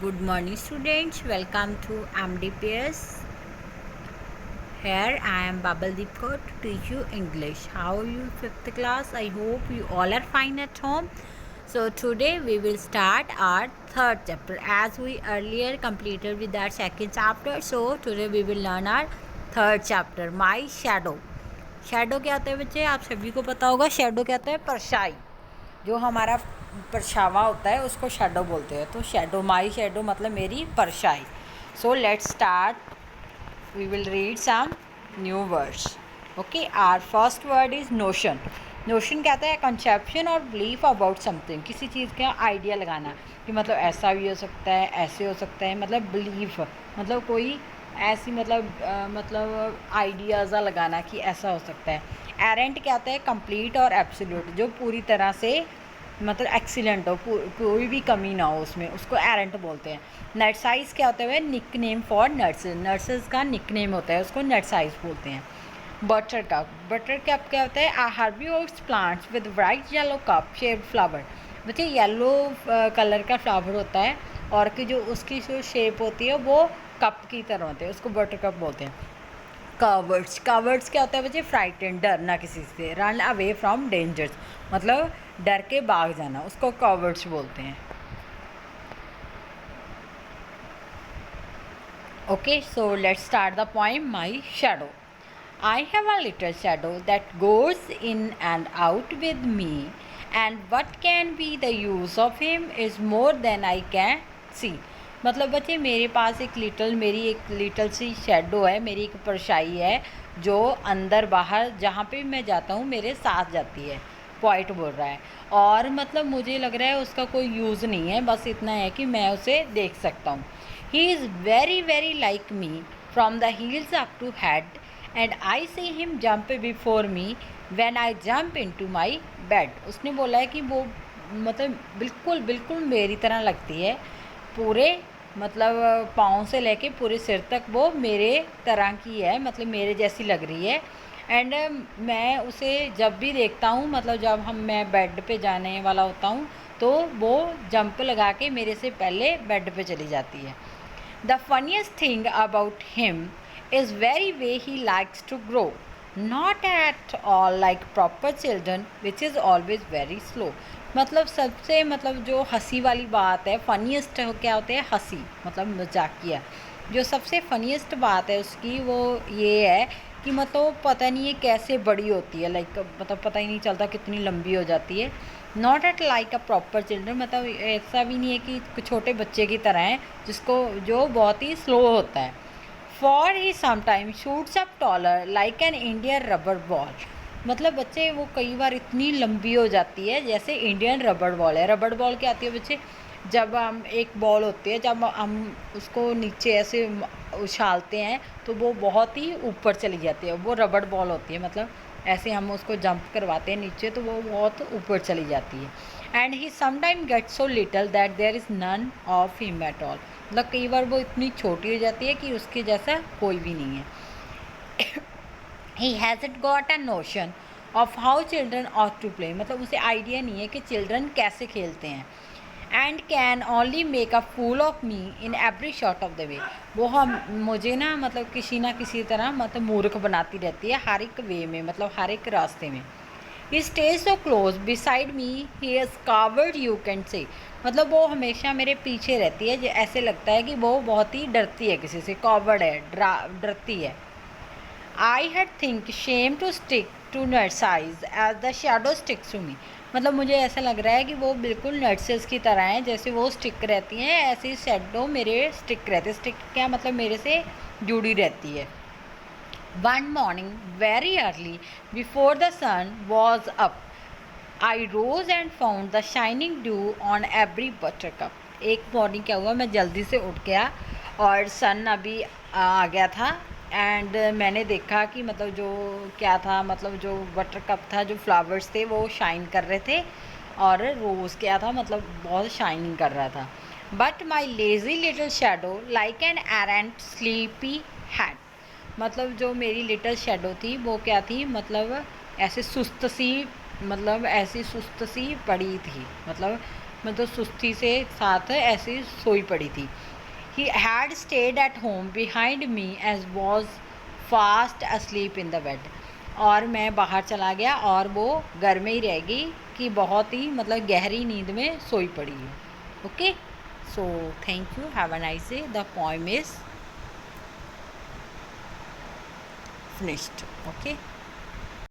Good morning, students. Welcome to MDPS. Here I am Babaldeep Kaur to teach you English. How are you, fifth class? I hope you all are fine at home. So today we will start our third chapter. As we earlier completed with our second chapter, so today we will learn our third chapter. My shadow. Shadow क्या होता है बच्चे? आप सभी को पता होगा shadow क्या होता है? परछाई। जो हमारा परछावा होता है उसको शैडो बोलते हैं। तो शैडो, माई शैडो मतलब मेरी परछाई। So let's start, we will read some new words. Okay, our first word is notion. Notion क्या होता है? कंसेप्शन और बिलीफ अबाउट समथिंग। किसी चीज़ का आइडिया लगाना कि मतलब ऐसा भी हो सकता है, ऐसे हो सकता है, मतलब बिलीफ मतलब कोई ऐसी मतलब आइडियाज़ा लगाना कि ऐसा हो सकता है। एरेंट क्या होता है? कंप्लीट और एब्सोल्यूट, जो पूरी तरह से मतलब एक्सीलेंट हो, कोई भी कमी ना हो उसमें, उसको एरेंट बोलते हैं। नर्साइज क्या होता है? Nickname for nurses, nurses का निक नेम होता है, उसको नर्साइज बोलते हैं। बटर कप, बटर कप क्या होता है? Herbivores plants with bright yellow cup shaped flower. बच्चे येलो कलर का फ्लावर होता है और कि जो उसकी जो शेप होती है वो कप की तरह होती है, उसको बटर कप बोलते हैं। कवर्ड्स, कवर्ड्स क्या होता है बच्चे? फ्राइटेंड, डरना किसी से। रन अवे फ्रॉम डेंजर्स मतलब डर के भाग जाना, उसको कवर्ड्स बोलते हैं। Okay, so let's start the poem my shadow. I have a little shadow that goes in and out with me, and what can be the use of him is more than I can see. मतलब बच्चे मेरी एक little सी shadow है, मेरी एक परछाई है जो अंदर बाहर जहाँ पे मैं जाता हूँ मेरे साथ जाती है। पॉइंट बोल रहा है और मतलब मुझे लग रहा है उसका कोई यूज़ नहीं है, बस इतना है कि मैं उसे देख सकता हूँ। He is very very like me from the heels up to head and I see him jump before me when I jump into my bed. उसने बोला है कि वो मतलब बिल्कुल बिल्कुल मेरी तरह लगती है, पूरे मतलब पाँव से लेके पूरे सिर तक वो मेरे तरह की है, मतलब मेरे जैसी लग रही है। एंड मैं उसे जब भी देखता हूँ, मतलब जब मैं बेड पे जाने वाला होता हूँ तो वो जंप लगा के मेरे से पहले बेड पे चली जाती है। The funniest thing about him is very way he likes to grow. Not at all like proper children, which is always very slow. मतलब सबसे मतलब जो हंसी वाली बात है, फनीस्ट क्या होते हैं? हंसी मतलब मजाकिया। जो सबसे फनीस्ट बात है उसकी वो ये है कि मतलब पता नहीं है कैसे बड़ी होती है, लाइक मतलब पता ही नहीं चलता कितनी लंबी हो जाती है। Not at like a proper children, मतलब ऐसा भी नहीं है कि छोटे बच्चे की तरह है जिसको जो बहुत ही स्लो होता है। For he sometime shoots up taller like an Indian rubber ball. मतलब बच्चे वो कई बार इतनी लंबी हो जाती है जैसे इंडियन रबर बॉल है। रबर बॉल क्या आती है बच्चे? जब हम एक बॉल होती है, जब हम उसको नीचे ऐसे उछालते हैं तो वो बहुत ही ऊपर चली जाती है, वो रबर बॉल होती है। मतलब ऐसे हम उसको जंप करवाते हैं नीचे तो वो बहुत ऊपर चली जाती है। And he sometime get so little that there is none of him at all. मतलब कई बार वो इतनी छोटी हो जाती है कि उसके जैसा कोई भी नहीं है। He has got a notion of how children ought to play, मतलब उसे आइडिया नहीं है कि चिल्ड्रन कैसे खेलते हैं। And can only make a fool of me in every sort of the way. वो हम मुझे मतलब किसी ना किसी तरह मतलब मूर्ख बनाती रहती है हर एक वे में, मतलब हर एक रास्ते में। He stays so close beside me he is coward you can say, मतलब वो हमेशा मेरे पीछे रहती है, ऐसे लगता है कि वो बहुत ही डरती है किसी से, कावर्ड है, डरती है। I had think shame to stick to nurses as the shadow sticks to me, मतलब मुझे ऐसा लग रहा है कि वो बिल्कुल नर्सेस की तरह हैं, जैसे वो स्टिक रहती हैं ऐसे ही शेडो मेरे स्टिक रहते। स्टिक क्या मतलब? मेरे से जुड़ी रहती है। One morning very early before the sun was up I rose and found the shining dew on every buttercup. एक मॉर्निंग क्या हुआ, मैं जल्दी से उठ गया और सन अभी आ गया था। एंड मैंने देखा कि मतलब जो क्या था, मतलब जो बटर कप था, जो फ्लावर्स थे वो शाइन कर रहे थे और रोज़ क्या था मतलब बहुत शाइनिंग कर रहा था। But my lazy little shadow like an arrant sleepyhead, मतलब जो मेरी लिटिल शेडो थी वो क्या थी, मतलब ऐसे सुस्त सी, मतलब ऐसी सुस्त सी पड़ी थी, मतलब मतलब सुस्ती से साथ ऐसी सोई पड़ी थी। He had stayed at home behind me as was fast asleep in the bed. और मैं बाहर चला गया और वो घर में ही रह गई कि बहुत ही मतलब गहरी नींद में सोई पड़ी है। Okay, so thank you, have a nice day. The poem is finished. Okay.